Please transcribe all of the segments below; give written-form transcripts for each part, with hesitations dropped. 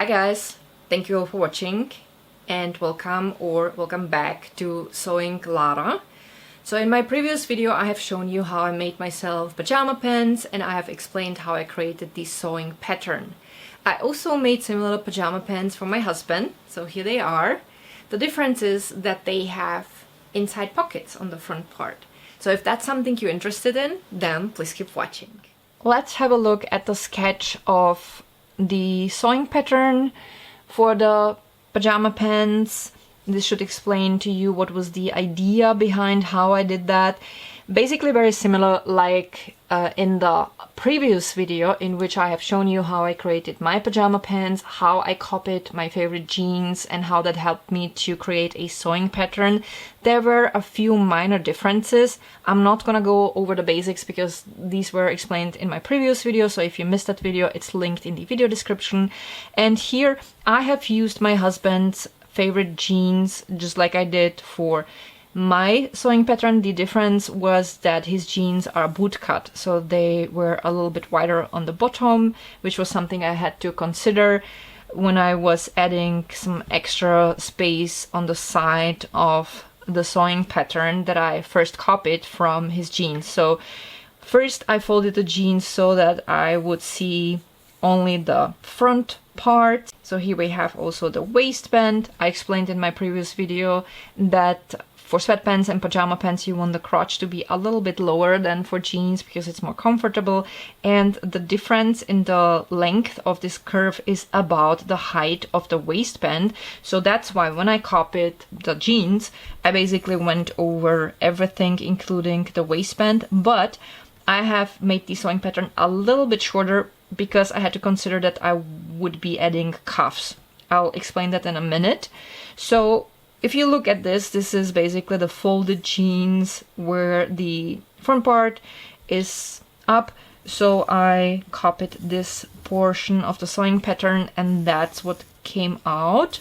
Hi guys, thank you all for watching and welcome back to Sewing Lara. So in my previous video I have shown you how I made myself pajama pants and I have explained how I created this sewing pattern. I also made similar pajama pants for my husband, so here they are. The difference is that they have inside pockets on the front part. So if that's something you're interested in, then please keep watching. Let's have a look at the sketch of the sewing pattern for the pajama pants. This should explain to you what was the idea behind how I did that. Basically very similar like in the previous video in which I have shown you how I created my pajama pants, how I copied my favorite jeans and how that helped me to create a sewing pattern. There were a few minor differences. I'm not gonna go over the basics because these were explained in my previous video, so if you missed that video it's linked in the video description. And here I have used my husband's favorite jeans just like I did for my sewing pattern. The difference was that his jeans are boot cut, so they were a little bit wider on the bottom, which was something I had to consider when I was adding some extra space on the side of the sewing pattern that I first copied from his jeans. So first I folded the jeans so that I would see only the front part. So here we have also the waistband. I explained in my previous video that for sweatpants and pajama pants you want the crotch to be a little bit lower than for jeans because it's more comfortable, and the difference in the length of this curve is about the height of the waistband. So that's why when I copied the jeans I basically went over everything including the waistband, but I have made the sewing pattern a little bit shorter because I had to consider that I would be adding cuffs. I'll explain that in a minute. So if you look at this, this is basically the folded jeans where the front part is up. So I copied this portion of the sewing pattern and that's what came out.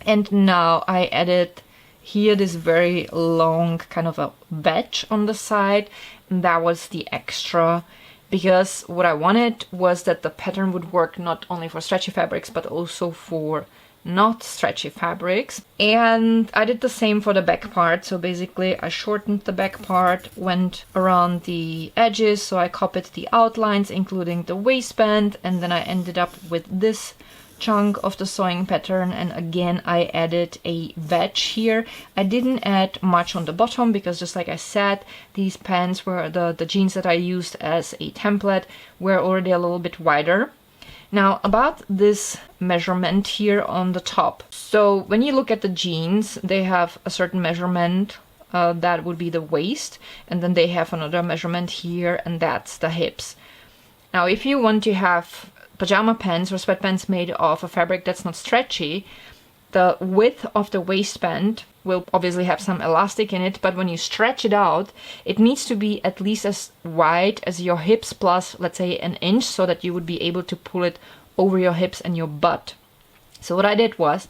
And now I added here this very long kind of a wedge on the side, and that was the extra, because what I wanted was that the pattern would work not only for stretchy fabrics but also for not stretchy fabrics. And I did the same for the back part. So basically I shortened the back part, went around the edges, so I copied the outlines including the waistband, and then I ended up with this chunk of the sewing pattern. And again I added a wedge here. I didn't add much on the bottom because just like I said, these pants were the jeans that I used as a template were already a little bit wider. Now about this measurement here on the top. So when you look at the jeans, they have a certain measurement, that would be the waist, and then they have another measurement here, and that's the hips. Now if you want to have pajama pants or sweatpants made of a fabric that's not stretchy, the width of the waistband will obviously have some elastic in it, but when you stretch it out, it needs to be at least as wide as your hips plus, let's say, an inch, so that you would be able to pull it over your hips and your butt. So what I did was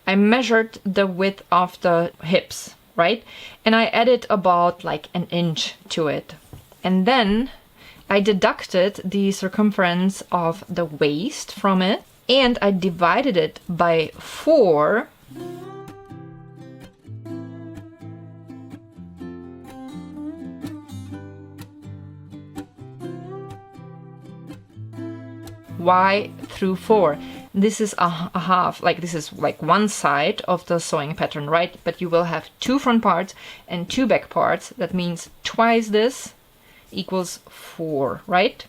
I measured the width of the hips, right? And I added about like an inch to it. And then I deducted the circumference of the waist from it, and I divided it by 4. Y through 4. This is a half, like this is like one side of the sewing pattern, right? But you will have 2 front parts and 2 back parts. That means twice this equals 4, right?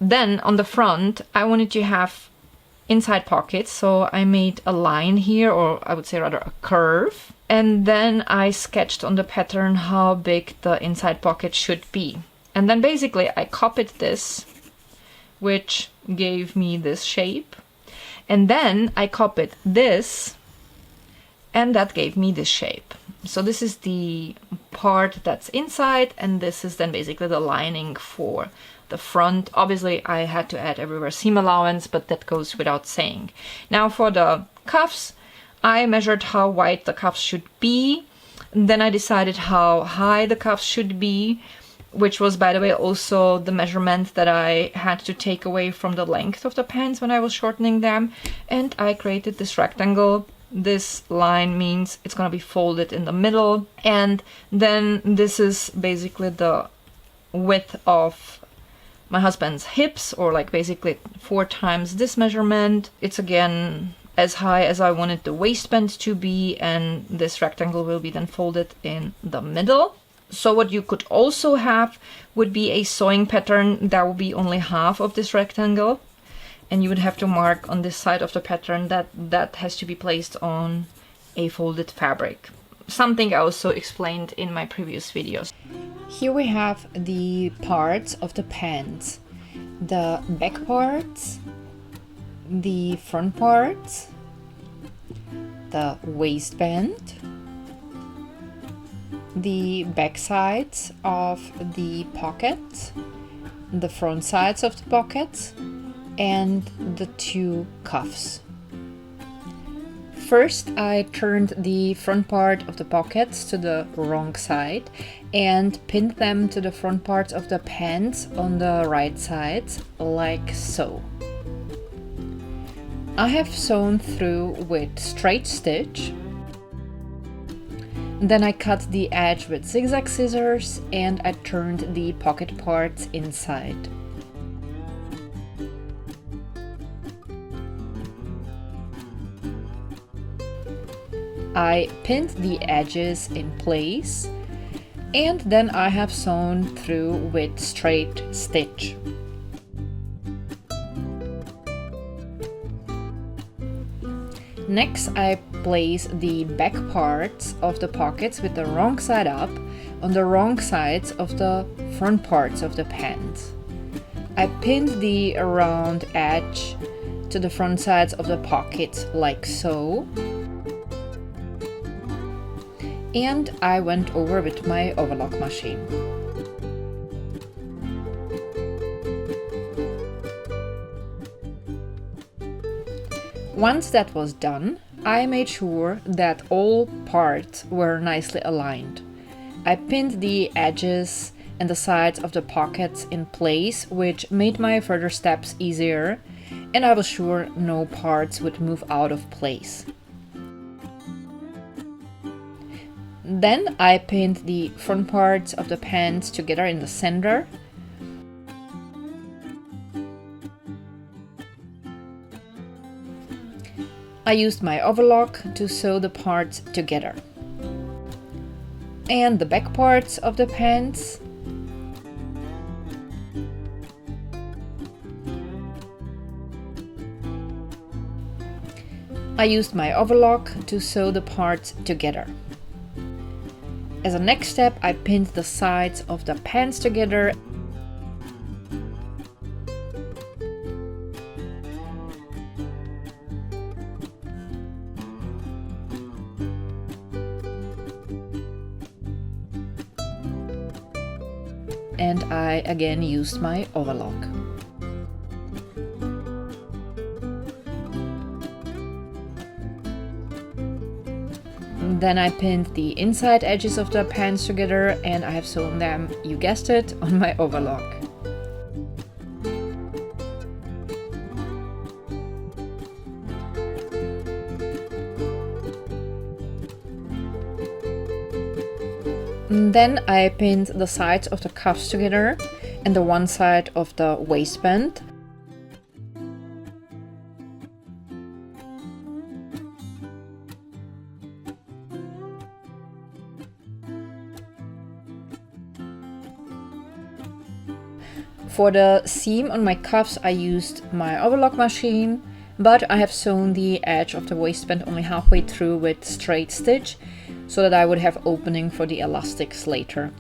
Then on the front I wanted to have inside pockets, so I made a line here, or I would say rather a curve, and then I sketched on the pattern how big the inside pocket should be. And then basically I copied this, which gave me this shape, and then I copied this, and that gave me this shape. So this is the part that's inside, and this is then basically the lining for the front. Obviously I had to add everywhere seam allowance, but that goes without saying. Now for the cuffs, I measured how wide the cuffs should be, then I decided how high the cuffs should be, which was, by the way, also the measurement that I had to take away from the length of the pants when I was shortening them. And I created this rectangle. This line means it's gonna be folded in the middle, and then this is basically the width of my husband's hips, or like basically 4 times this measurement. It's again as high as I wanted the waistband to be, and this rectangle will be then folded in the middle. So what you could also have would be a sewing pattern that would be only half of this rectangle, and you would have to mark on this side of the pattern that has to be placed on a folded fabric. Something I also explained in my previous videos. Here we have the parts of the pants. The back parts, the front parts, the waistband, the back sides of the pockets, the front sides of the pockets, and the 2 cuffs. First, I turned the front part of the pockets to the wrong side and pinned them to the front parts of the pants on the right sides, like so. I have sewn through with straight stitch. Then I cut the edge with zigzag scissors and I turned the pocket parts inside. I pinned the edges in place, and then I have sewn through with straight stitch. Next, I place the back parts of the pockets with the wrong side up on the wrong sides of the front parts of the pants. I pinned the round edge to the front sides of the pockets like so. And I went over with my overlock machine. Once that was done, I made sure that all parts were nicely aligned. I pinned the edges and the sides of the pockets in place, which made my further steps easier, and I was sure no parts would move out of place. Then I pinned the front parts of the pants together in the center. I used my overlock to sew the parts together. And the back parts of the pants. I used my overlock to sew the parts together. As a next step, I pinned the sides of the pants together. And I again used my overlock. Then I pinned the inside edges of the pants together and I have sewn them, you guessed it, on my overlock. Then I pinned the sides of the cuffs together and the one side of the waistband. For the seam on my cuffs I used my overlock machine, but I have sewn the edge of the waistband only halfway through with straight stitch so that I would have opening for the elastics later.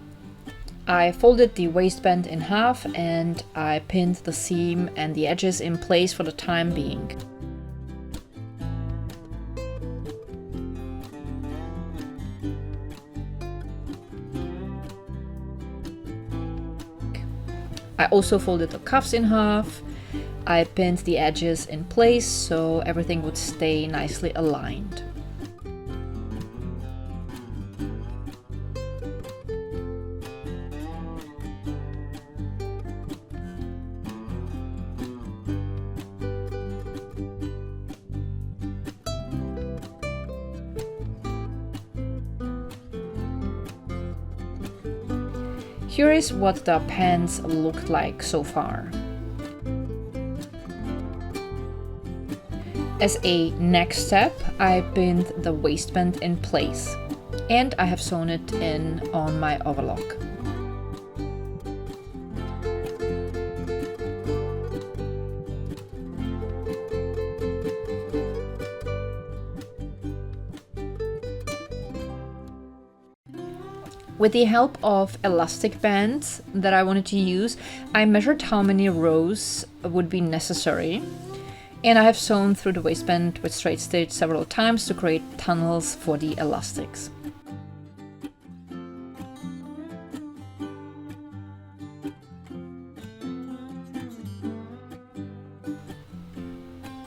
I folded the waistband in half and I pinned the seam and the edges in place for the time being. I also folded the cuffs in half. I pinned the edges in place so everything would stay nicely aligned. Here is what the pants looked like so far. As a next step, I pinned the waistband in place and I have sewn it in on my overlock. With the help of elastic bands that I wanted to use, I measured how many rows would be necessary. And I have sewn through the waistband with straight stitch several times to create tunnels for the elastics.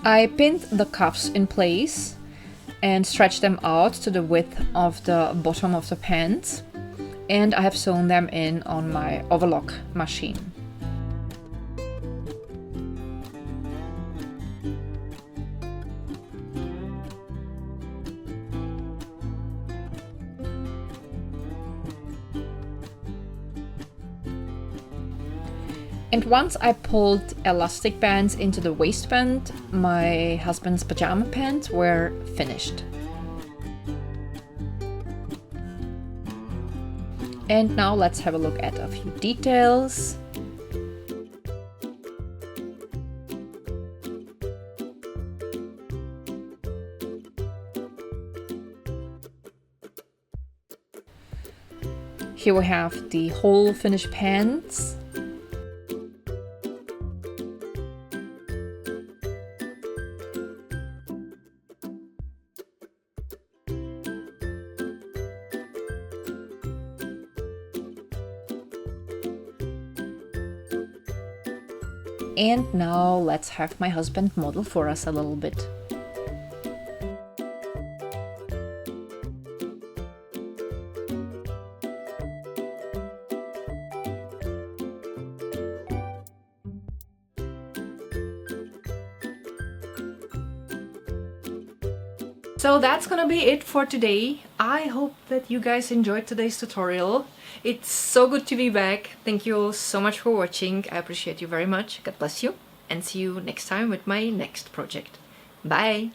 I pinned the cuffs in place and stretched them out to the width of the bottom of the pants. And I have sewn them in on my overlock machine. And once I pulled elastic bands into the waistband, my husband's pajama pants were finished. And now let's have a look at a few details. Here we have the whole finished pants. And now let's have my husband model for us a little bit. So that's gonna be it for today. I hope that you guys enjoyed today's tutorial. It's so good to be back. Thank you all so much for watching. I appreciate you very much. God bless you and see you next time with my next project. Bye!